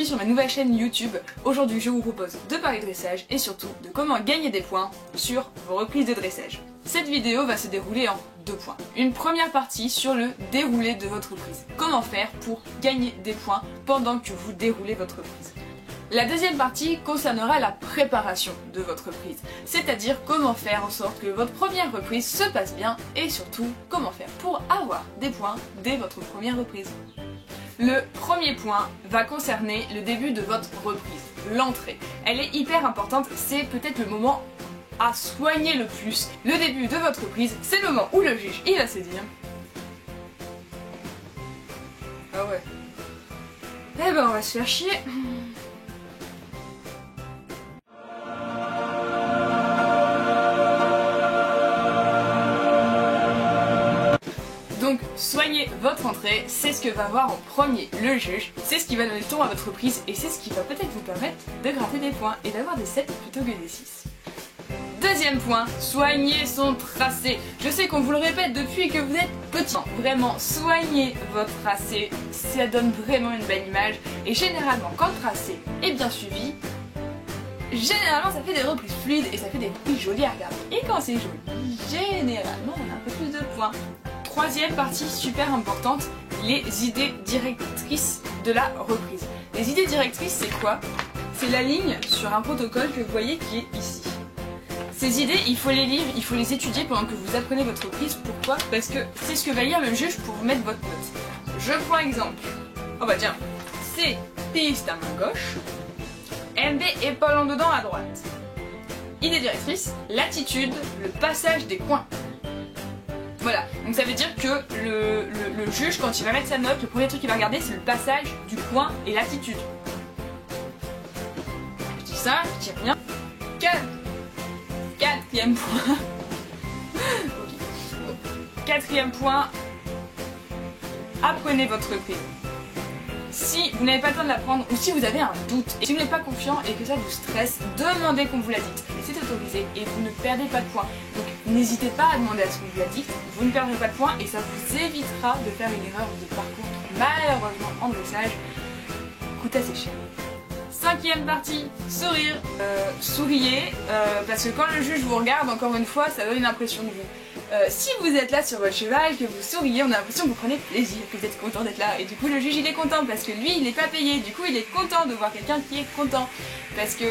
sur ma nouvelle chaîne YouTube. Aujourd'hui je vous propose de parler dressage et surtout de comment gagner des points sur vos reprises de dressage. Cette vidéo va se dérouler en 2 points. Une première partie sur le déroulé de votre reprise. Comment faire pour gagner des points pendant que vous déroulez votre reprise. La deuxième partie concernera la préparation de votre reprise, c'est-à-dire comment faire en sorte que votre première reprise se passe bien et surtout comment faire pour avoir des points dès votre première reprise. Le premier point va concerner le début de votre reprise, l'entrée. Elle est hyper importante, c'est peut-être le moment à soigner le plus. Le début de votre reprise, c'est le moment où le juge il va se dire ah ouais, eh ben on va se faire chier. Donc soignez votre entrée, c'est ce que va voir en premier le juge, c'est ce qui va donner le ton à votre reprise et c'est ce qui va peut-être vous permettre de gratter des points et d'avoir des 7 plutôt que des 6. Deuxième point, soignez son tracé. Je sais qu'on vous le répète depuis que vous êtes petit. Vraiment, soignez votre tracé, ça donne vraiment une belle image et généralement quand le tracé est bien suivi, généralement ça fait des reprises fluides et ça fait des reprises jolies à regarder. Et quand c'est joli, généralement on a un peu plus de points. Troisième partie super importante, les idées directrices de la reprise. Les idées directrices, c'est quoi? C'est la ligne sur un protocole que vous voyez qui est ici. Ces idées, il faut les lire, il faut les étudier pendant que vous apprenez votre reprise. Pourquoi? Parce que c'est ce que va lire le juge pour vous mettre votre note. Je prends exemple. Oh bah tiens, C, piste à main gauche, MB, épaule en dedans à droite. Idée directrice, l'attitude, le passage des coins. Voilà, donc ça veut dire que le juge, quand il va mettre sa note, le premier truc qu'il va regarder, c'est le passage du coin et l'attitude. Je dis ça, je dis rien. Quatrième point. Quatrième point, apprenez votre reprise. Si vous n'avez pas le temps de l'apprendre ou si vous avez un doute et si vous n'êtes pas confiant et que ça vous stresse, demandez qu'on vous la dicte. C'est autorisé et vous ne perdez pas de points. Donc n'hésitez pas à demander à ce qu'on vous la dicte, vous ne perdrez pas de points et ça vous évitera de faire une erreur de parcours qui malheureusement en dressage coûte assez cher. Cinquième partie, sourire. Souriez parce que quand le juge vous regarde, encore une fois, ça donne une impression de vous. Si vous êtes là sur votre cheval, que vous souriez, on a l'impression que vous prenez plaisir, que vous êtes content d'être là. Et du coup le juge il est content parce que lui il n'est pas payé, du coup il est content de voir quelqu'un qui est content. Parce que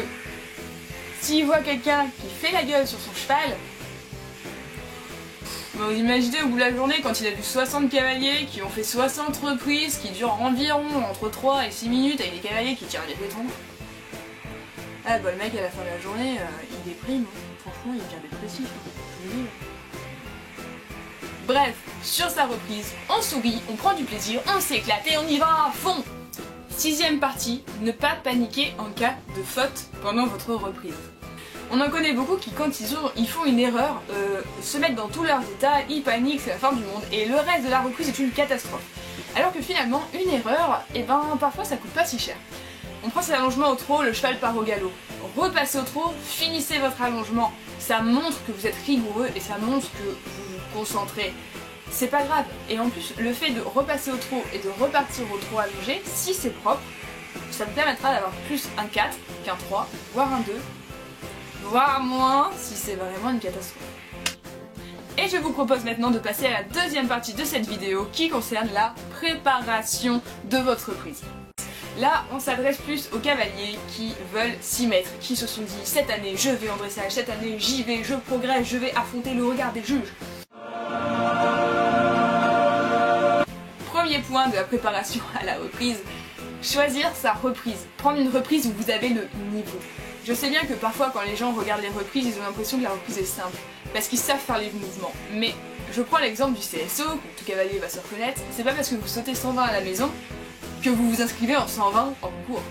s'il voit quelqu'un qui fait la gueule sur son cheval, vous imaginez au bout de la journée quand il a vu 60 cavaliers qui ont fait 60 reprises qui durent environ entre 3 et 6 minutes avec des cavaliers qui tirent des pétons. Ah bah le mec à la fin de la journée il déprime, franchement il devient dépressif, je vous le dis. Bref, sur sa reprise, on sourit, on prend du plaisir, on s'éclate et on y va à fond. Sixième partie, ne pas paniquer en cas de faute pendant votre reprise. On en connaît beaucoup qui quand ils font une erreur, se mettent dans tous leurs états, ils paniquent, c'est la fin du monde et le reste de la reprise est une catastrophe. Alors que finalement, une erreur, et ben parfois ça coûte pas si cher. On prend cet allongement au trot, le cheval part au galop. Repassez au trot, finissez votre allongement. Ça montre que vous êtes rigoureux et ça montre que vous vous concentrez. C'est pas grave. Et en plus, le fait de repasser au trot et de repartir au trot allongé, si c'est propre, ça vous permettra d'avoir plus un 4 qu'un 3, voire un 2, voire moins si c'est vraiment une catastrophe. Et je vous propose maintenant de passer à la deuxième partie de cette vidéo qui concerne la préparation de votre reprise. Là, on s'adresse plus aux cavaliers qui veulent s'y mettre, qui se sont dit cette année je vais en dressage, cette année j'y vais, je progresse, je vais affronter le regard des juges. Premier point de la préparation à la reprise, choisir sa reprise. Prendre une reprise où vous avez le niveau. Je sais bien que parfois quand les gens regardent les reprises, ils ont l'impression que la reprise est simple, parce qu'ils savent faire les mouvements. Mais je prends l'exemple du CSO, que tout cavalier va se reconnaître, c'est pas parce que vous sautez 120 à la maison que vous vous inscrivez en 120 en concours.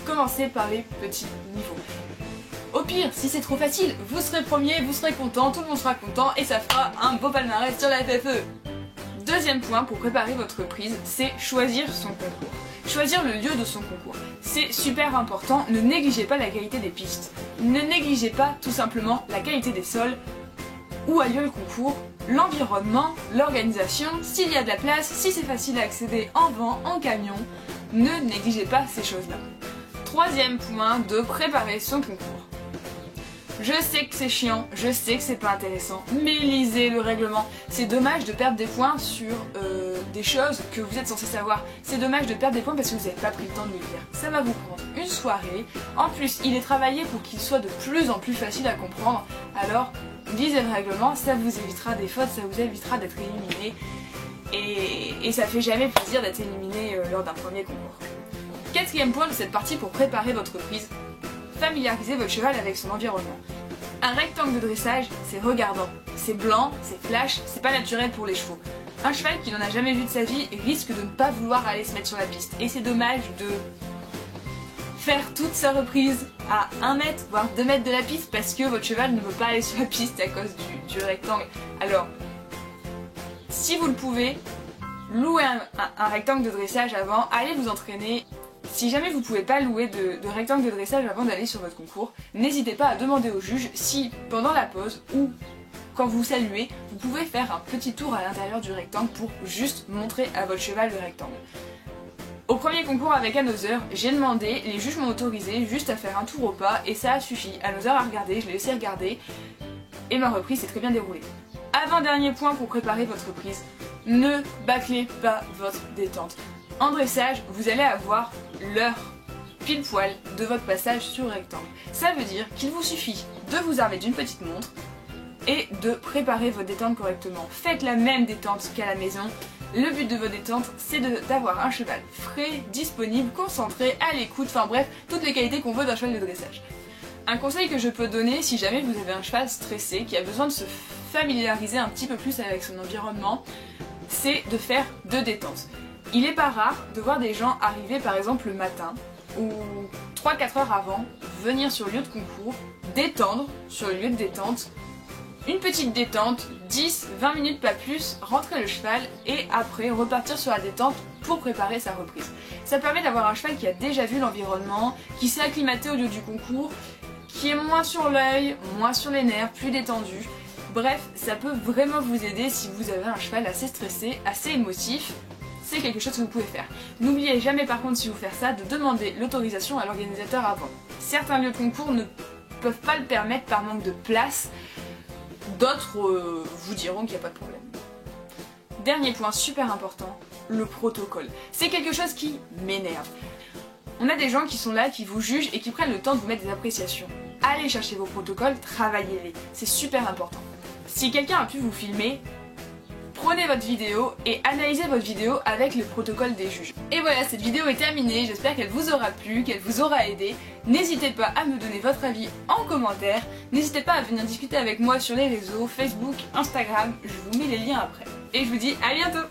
Commencez par les petits niveaux. Au pire, si c'est trop facile, vous serez premier, vous serez content, tout le monde sera content et ça fera un beau palmarès sur la FFE. Deuxième point pour préparer votre reprise, c'est choisir son concours. Choisir le lieu de son concours. C'est super important, ne négligez pas la qualité des pistes. Ne négligez pas tout simplement la qualité des sols, où a lieu le concours, l'environnement, l'organisation, s'il y a de la place, si c'est facile à accéder en van, en camion, Ne négligez pas ces choses-là. Troisième point, de préparer son concours. Je sais que c'est chiant, je sais que c'est pas intéressant, mais lisez le règlement. C'est dommage de perdre des points sur des choses que vous êtes censé savoir. C'est dommage de perdre des points parce que vous n'avez pas pris le temps de le lire. Ça va vous prendre une soirée. En plus, il est travaillé pour qu'il soit de plus en plus facile à comprendre. Alors, lisez le règlement, ça vous évitera des fautes, ça vous évitera d'être éliminé. Et ça fait jamais plaisir d'être éliminé lors d'un premier concours. Quatrième point de cette partie pour préparer votre prise. Familiariser votre cheval avec son environnement. Un rectangle de dressage, c'est regardant, c'est blanc, c'est flash, c'est pas naturel pour les chevaux. Un cheval qui n'en a jamais vu de sa vie risque de ne pas vouloir aller se mettre sur la piste. Et c'est dommage de faire toute sa reprise à 1 mètre, voire 2 mètres de la piste parce que votre cheval ne veut pas aller sur la piste à cause du rectangle. Alors, si vous le pouvez, louez un rectangle de dressage avant, allez vous entraîner. Si jamais vous ne pouvez pas louer de rectangle de dressage avant d'aller sur votre concours, n'hésitez pas à demander au juge si pendant la pause ou quand vous saluez, vous pouvez faire un petit tour à l'intérieur du rectangle pour juste montrer à votre cheval le rectangle. Au premier concours avec Another, j'ai demandé, les juges m'ont autorisé juste à faire un tour au pas et ça a suffi. Another a regardé, je l'ai laissé regarder et ma reprise s'est très bien déroulée. Avant-dernier point pour préparer votre reprise, ne bâclez pas votre détente. En dressage, vous allez avoir l'heure pile poil de votre passage sur le rectangle. Ça veut dire qu'il vous suffit de vous armer d'une petite montre et de préparer votre détente correctement. Faites la même détente qu'à la maison. Le but de votre détente, c'est d'avoir un cheval frais, disponible, concentré, à l'écoute, enfin bref, toutes les qualités qu'on veut d'un cheval de dressage. Un conseil que je peux donner si jamais vous avez un cheval stressé qui a besoin de se familiariser un petit peu plus avec son environnement, c'est de faire 2 détentes. Il n'est pas rare de voir des gens arriver par exemple le matin ou 3-4 heures avant, venir sur le lieu de concours, détendre sur le lieu de détente, une petite détente, 10-20 minutes pas plus, rentrer le cheval et après repartir sur la détente pour préparer sa reprise. Ça permet d'avoir un cheval qui a déjà vu l'environnement, qui s'est acclimaté au lieu du concours, qui est moins sur l'œil, moins sur les nerfs, plus détendu. Bref, ça peut vraiment vous aider si vous avez un cheval assez stressé, assez émotif. C'est quelque chose que vous pouvez faire. N'oubliez jamais par contre si vous faites ça de demander l'autorisation à l'organisateur avant. Certains lieux de concours ne peuvent pas le permettre par manque de place, d'autres vous diront qu'il n'y a pas de problème. Dernier point super important, le protocole. C'est quelque chose qui m'énerve. On a des gens qui sont là, qui vous jugent et qui prennent le temps de vous mettre des appréciations. Allez chercher vos protocoles, travaillez-les, c'est super important. Si quelqu'un a pu vous filmer, prenez votre vidéo et analysez votre vidéo avec le protocole des juges. Et voilà, cette vidéo est terminée, j'espère qu'elle vous aura plu, qu'elle vous aura aidé. N'hésitez pas à me donner votre avis en commentaire, n'hésitez pas à venir discuter avec moi sur les réseaux, Facebook, Instagram, je vous mets les liens après. Et je vous dis à bientôt!